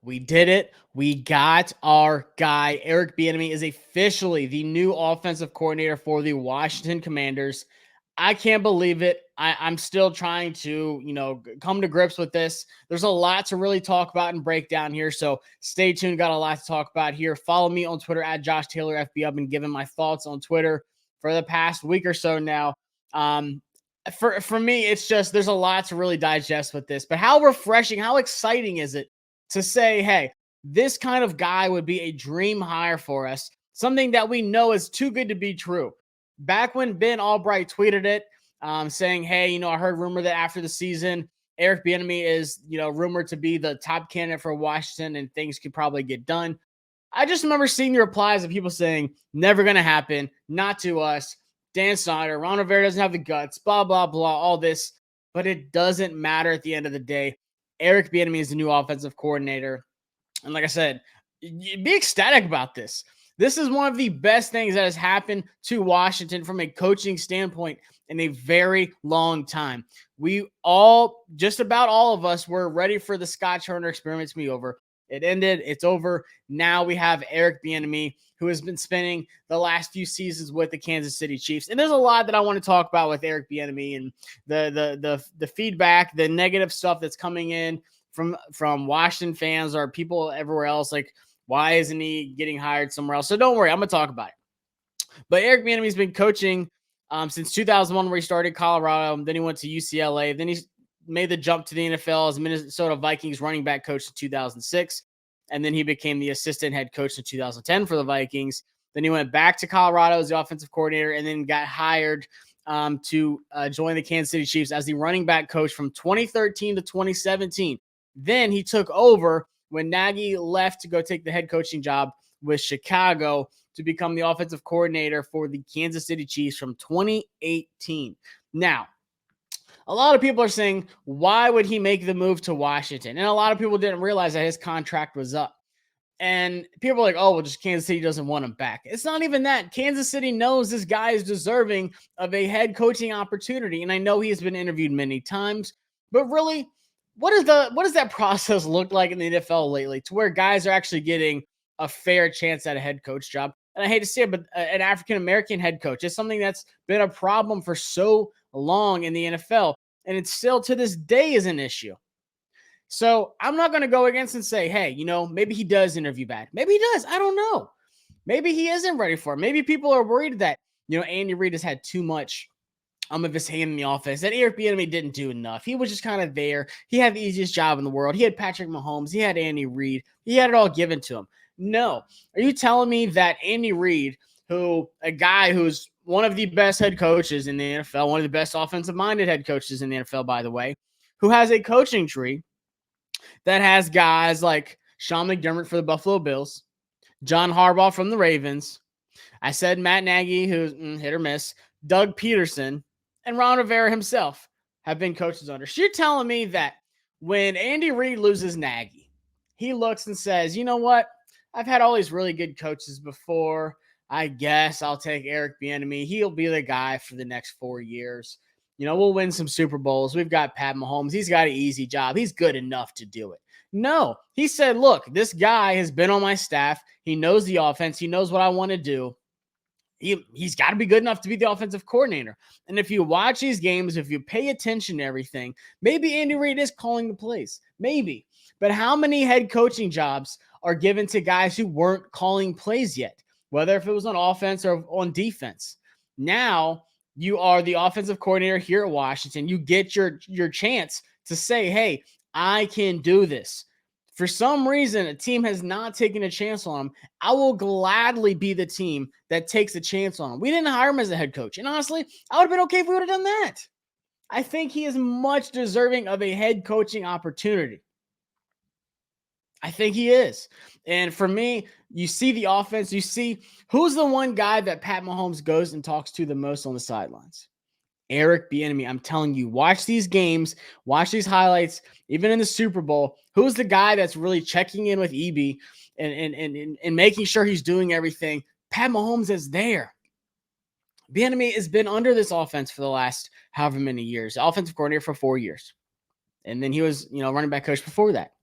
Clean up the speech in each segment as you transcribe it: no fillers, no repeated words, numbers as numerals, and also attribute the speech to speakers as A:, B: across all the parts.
A: We did it. We got our guy. Eric Bieniemy is officially the new offensive coordinator for the Washington Commanders. I can't believe it. I'm still trying to, come to grips with this. There's a lot to really talk about and break down here. So stay tuned. Got a lot to talk about here. Follow me on Twitter at Josh Taylor FB. I've been giving my thoughts on Twitter for the past week or so now. For me, it's just there's a lot to really digest with this. But how refreshing, how exciting is it to say, hey, this kind of guy would be a dream hire for us, something that we know is too good to be true. Back when Ben Albright tweeted it, saying, hey, I heard rumor that after the season, Eric Bieniemy is, rumored to be the top candidate for Washington and things could probably get done. I just remember seeing the replies of people saying, never going to happen, not to us, Dan Snyder, Ron Rivera doesn't have the guts, blah, blah, blah, all this. But it doesn't matter at the end of the day. Eric Bieniemy is the new offensive coordinator. And like I said, be ecstatic about this. This is one of the best things that has happened to Washington from a coaching standpoint in a very long time. We all, just about all of us, were ready for the Scott Turner experiment to be over. It ended. It's over. Now we have Eric Bieniemy, who has been spending the last few seasons with the Kansas City Chiefs. And there's a lot that I want to talk about with Eric Bieniemy and the feedback, the negative stuff that's coming in from Washington fans or people everywhere else. Like, why isn't he getting hired somewhere else? So don't worry, I'm going to talk about it. But Eric Bieniemy's been coaching since 2001, where he started Colorado. Then he went to UCLA. Then he made the jump to the NFL as Minnesota Vikings running back coach in 2006. And then he became the assistant head coach in 2010 for the Vikings. Then he went back to Colorado as the offensive coordinator and then got hired to join the Kansas City Chiefs as the running back coach from 2013 to 2017. Then he took over when Nagy left to go take the head coaching job with Chicago to become the offensive coordinator for the Kansas City Chiefs from 2018. Now, a lot of people are saying, why would he make the move to Washington? And a lot of people didn't realize that his contract was up. And people are like, oh, well, just Kansas City doesn't want him back. It's not even that. Kansas City knows this guy is deserving of a head coaching opportunity. And I know he has been interviewed many times, but really, what does that process look like in the NFL lately to where guys are actually getting a fair chance at a head coach job? And I hate to say it, but an African-American head coach is something that's been a problem for so long in the NFL. And it still to this day is an issue. So I'm not going to go against and say, hey, maybe he does interview bad. Maybe he does. I don't know. Maybe he isn't ready for it. Maybe people are worried that, Andy Reid has had too much of his hand in the offense, that Eric Bieniemy didn't do enough. He was just kind of there. He had the easiest job in the world. He had Patrick Mahomes. He had Andy Reid. He had it all given to him. No. Are you telling me that Andy Reid, a guy who's one of the best head coaches in the NFL, one of the best offensive-minded head coaches in the NFL, by the way, who has a coaching tree that has guys like Sean McDermott for the Buffalo Bills, John Harbaugh from the Ravens, I said Matt Nagy, who's hit or miss, Doug Peterson, and Ron Rivera himself have been coaches under. So you're telling me that when Andy Reid loses Nagy, he looks and says, you know what? I've had all these really good coaches before. I guess I'll take Eric Bieniemy. He'll be the guy for the next 4 years. We'll win some Super Bowls. We've got Pat Mahomes. He's got an easy job. He's good enough to do it. No, he said, look, this guy has been on my staff. He knows the offense. He knows what I want to do. He's got to be good enough to be the offensive coordinator. And if you watch these games, if you pay attention to everything, maybe Andy Reid is calling the plays. Maybe. But how many head coaching jobs are given to guys who weren't calling plays yet, whether if it was on offense or on defense? Now you are the offensive coordinator here at Washington. You get your chance to say, hey, I can do this. For some reason, a team has not taken a chance on him. I will gladly be the team that takes a chance on him. We didn't hire him as a head coach. And honestly, I would have been okay if we would have done that. I think he is much deserving of a head coaching opportunity. I think he is. And for me, you see the offense. You see who's the one guy that Pat Mahomes goes and talks to the most on the sidelines? Eric Bieniemy. I'm telling you, watch these games, watch these highlights, even in the Super Bowl. Who's the guy that's really checking in with EB and making sure he's doing everything? Pat Mahomes is there. Bieniemy has been under this offense for the last however many years, offensive coordinator for 4 years. And then he was, running back coach before that.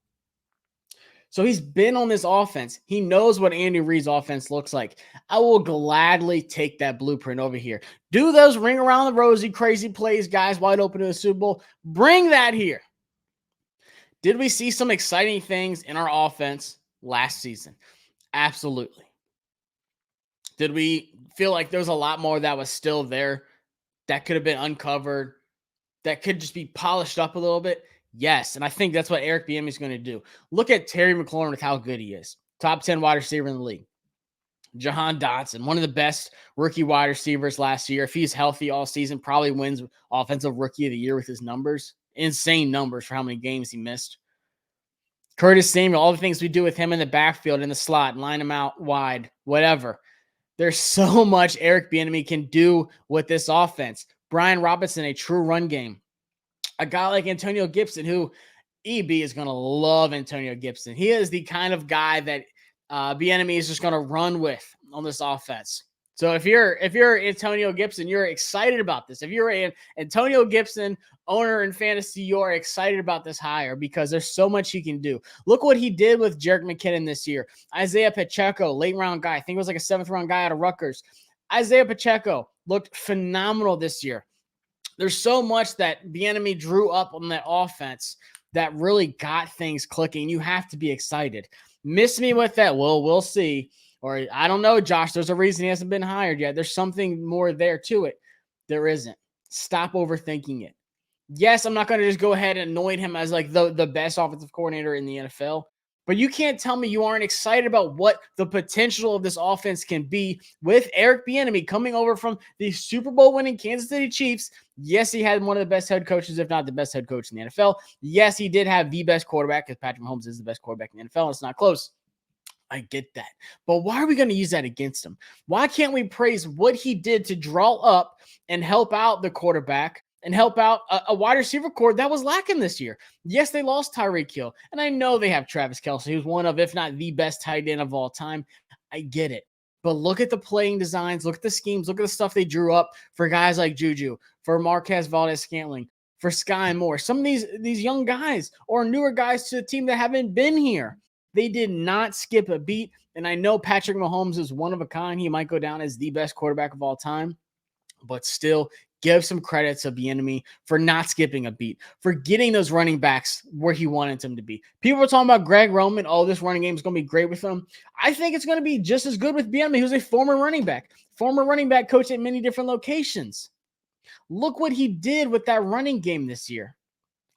A: So he's been on this offense. He knows what Andy Reid's offense looks like. I will gladly take that blueprint over here. Do those ring around the rosy, crazy plays, guys wide open to the Super Bowl. Bring that here. Did we see some exciting things in our offense last season? Absolutely. Did we feel like there was a lot more that was still there that could have been uncovered, that could just be polished up a little bit? Yes. And I think that's what Eric Bieniemy is going to do. Look at Terry McLaurin with how good he is. Top 10 wide receiver in the league. Jahan Dotson, one of the best rookie wide receivers last year. If he's healthy all season, probably wins Offensive Rookie of the Year with his numbers. Insane numbers for how many games he missed. Curtis Samuel, all the things we do with him in the backfield, in the slot, line him out wide, whatever. There's so much Eric Bieniemy can do with this offense. Brian Robinson, a true run game. A guy like Antonio Gibson, who EB is going to love Antonio Gibson. He is the kind of guy that Bieniemy is just going to run with on this offense. So if you're Antonio Gibson, you're excited about this. If you're an Antonio Gibson owner in fantasy, you're excited about this hire because there's so much he can do. Look what he did with Jerick McKinnon this year. Isaiah Pacheco, late round guy. I think it was like a 7th round guy out of Rutgers. Isaiah Pacheco looked phenomenal this year. There's so much that Bieniemy drew up on that offense that really got things clicking. You have to be excited. Miss me with that. Well, we'll see. Or I don't know, Josh. There's a reason he hasn't been hired yet. There's something more there to it. There isn't. Stop overthinking it. Yes, I'm not going to just go ahead and anoint him as like the best offensive coordinator in the NFL. But you can't tell me you aren't excited about what the potential of this offense can be with Eric Bieniemy coming over from the Super Bowl winning Kansas City Chiefs. Yes, he had one of the best head coaches, if not the best head coach in the NFL. Yes, he did have the best quarterback because Patrick Mahomes is the best quarterback in the NFL. It's not close. I get that. But why are we going to use that against him? Why can't we praise what he did to draw up and help out the quarterback and help out a wide receiver core that was lacking this year? Yes, they lost Tyreek Hill. And I know they have Travis Kelce, who's one of, if not the best tight end of all time. I get it. But look at the playing designs. Look at the schemes. Look at the stuff they drew up for guys like Juju, for Marquez Valdez-Scantling, for Sky Moore. Some of these young guys or newer guys to the team that haven't been here. They did not skip a beat. And I know Patrick Mahomes is one of a kind. He might go down as the best quarterback of all time. But still, give some credit to Bieniemy for not skipping a beat, for getting those running backs where he wanted them to be. People were talking about Greg Roman. Oh, this running game is going to be great with him. I think it's going to be just as good with Bieniemy, who's a former running back coach at many different locations. Look what he did with that running game this year.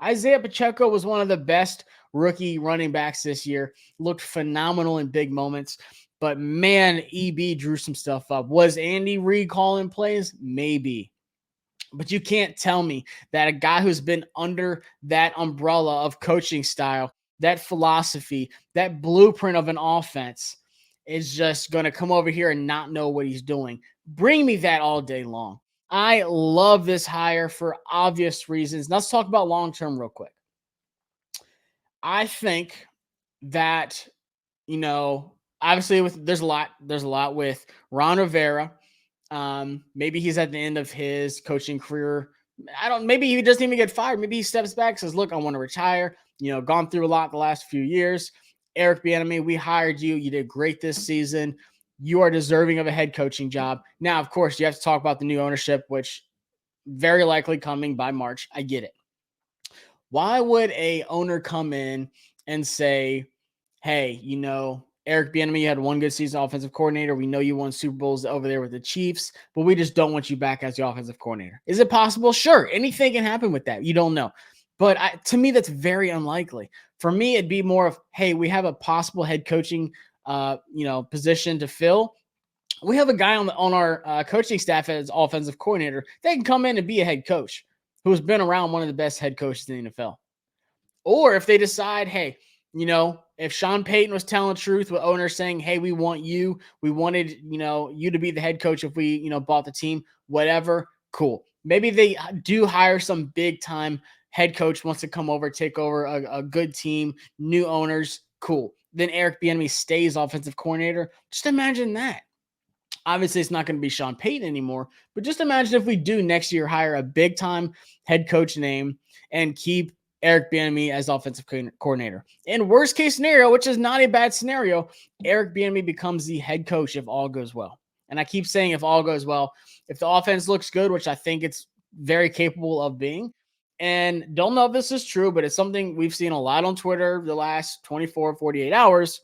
A: Isaiah Pacheco was one of the best rookie running backs this year. Looked phenomenal in big moments. But man, EB drew some stuff up. Was Andy Reid calling plays? Maybe. But you can't tell me that a guy who's been under that umbrella of coaching style, that philosophy, that blueprint of an offense is just going to come over here and not know what he's doing. Bring me that all day long. I love this hire for obvious reasons. Let's talk about long-term real quick. I think that, obviously there's a lot with Ron Rivera. Maybe he's at the end of his coaching career. Maybe he doesn't even get fired. Maybe he steps back, says, look, I want to retire. Gone through a lot the last few years. Eric Bieniemy, we hired you. You did great this season. You are deserving of a head coaching job. Now, of course, you have to talk about the new ownership, which very likely coming by March. I get it. Why would a owner come in and say, hey, Eric Bieniemy, you had one good season offensive coordinator. We know you won Super Bowls over there with the Chiefs, but we just don't want you back as the offensive coordinator. Is it possible? Sure. Anything can happen with that. You don't know. But to me, that's very unlikely. For me, it'd be more of, hey, we have a possible head coaching position to fill. We have a guy on our coaching staff as offensive coordinator. They can come in and be a head coach who's been around one of the best head coaches in the NFL. Or if they decide, hey, if Sean Payton was telling the truth with owners saying, hey, we wanted you to be the head coach if we, bought the team, whatever, cool. Maybe they do hire some big time head coach wants to come over, take over a good team, new owners, cool. Then Eric Bieniemy stays offensive coordinator. Just imagine that. Obviously, it's not going to be Sean Payton anymore, but just imagine if we do next year hire a big time head coach name and keep Eric Bieniemy as offensive coordinator. In worst case scenario, which is not a bad scenario, Eric Bieniemy becomes the head coach if all goes well. And I keep saying if all goes well, if the offense looks good, which I think it's very capable of being. And don't know if this is true, but it's something we've seen a lot on Twitter the last 24, 48 hours,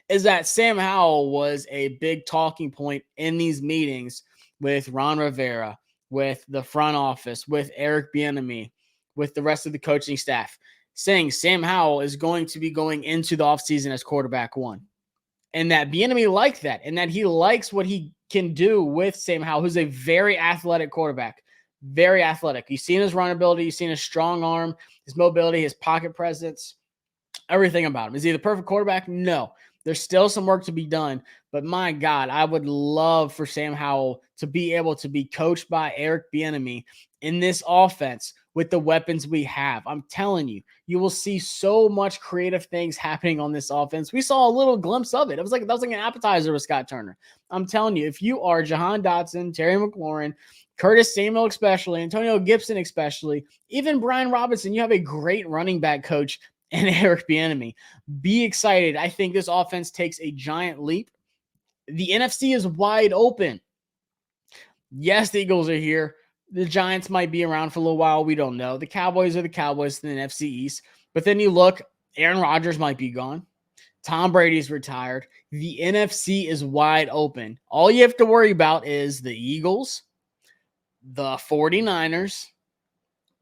A: is that Sam Howell was a big talking point in these meetings with Ron Rivera, with the front office, with Eric Bieniemy, with the rest of the coaching staff, saying Sam Howell is going to be going into the offseason as quarterback one. And that Bieniemy liked that, and that he likes what he can do with Sam Howell, who's a very athletic quarterback. Very athletic. You've seen his run ability, you've seen his strong arm, his mobility, his pocket presence, everything about him. Is he the perfect quarterback? No. There's still some work to be done, but my God, I would love for Sam Howell to be able to be coached by Eric Bieniemy in this offense with the weapons we have. I'm telling you, you will see so much creative things happening on this offense. We saw a little glimpse of it. That was like an appetizer with Scott Turner. I'm telling you, if you are Jahan Dotson, Terry McLaurin, Curtis Samuel especially, Antonio Gibson especially, even Brian Robinson, you have a great running back coach and Eric Bieniemy. Be excited. I think this offense takes a giant leap. The NFC is wide open. Yes, the Eagles are here. The Giants might be around for a little while. We don't know. The Cowboys are the Cowboys in the NFC East. But then you look, Aaron Rodgers might be gone. Tom Brady's retired. The NFC is wide open. All you have to worry about is the Eagles, the 49ers,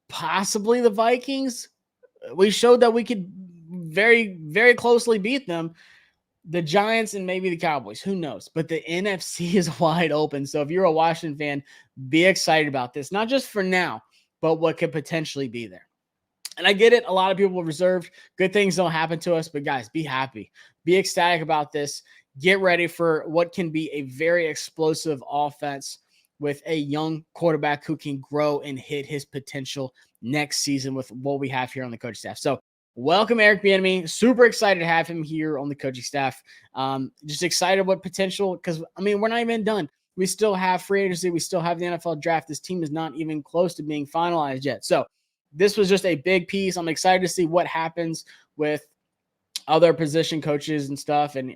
A: possibly the Vikings. We showed that we could very, very closely beat them. The Giants and maybe the Cowboys. Who knows? But the NFC is wide open. So if you're a Washington fan, be excited about this. Not just for now, but what could potentially be there. And I get it. A lot of people are reserved. Good things don't happen to us. But guys, be happy. Be ecstatic about this. Get ready for what can be a very explosive offense with a young quarterback who can grow and hit his potential next season with what we have here on the coaching staff. So welcome, Eric Bieniemy. Super excited to have him here on the coaching staff. Just excited what potential, because, I mean, we're not even done. We still have free agency. We still have the NFL draft. This team is not even close to being finalized yet. So this was just a big piece. I'm excited to see what happens with other position coaches and stuff. And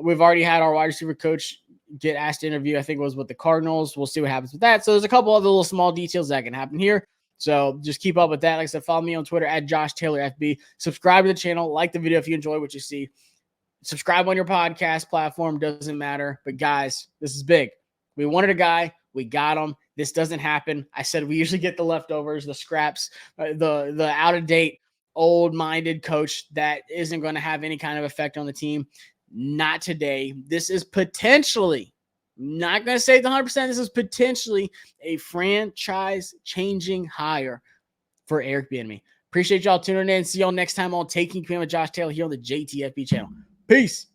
A: we've already had our wide receiver coach get asked to interview. I think it was with the Cardinals. We'll see what happens with that. So there's a couple other little small details that can happen here. So just keep up with that. Like I said, follow me on Twitter at Josh Taylor FB. Subscribe to the channel. Like the video if you enjoy what you see. Subscribe on your podcast platform. Doesn't matter. But guys, this is big. We wanted a guy. We got him. This doesn't happen. I said we usually get the leftovers, the scraps, the out-of-date, old-minded coach that isn't going to have any kind of effect on the team. Not today. This is potentially, not going to say it's 100%, this is potentially a franchise-changing hire for Eric Bieniemy. Appreciate y'all tuning in. See y'all next time on Taking Command with Josh Taylor here on the JTFB channel. Peace.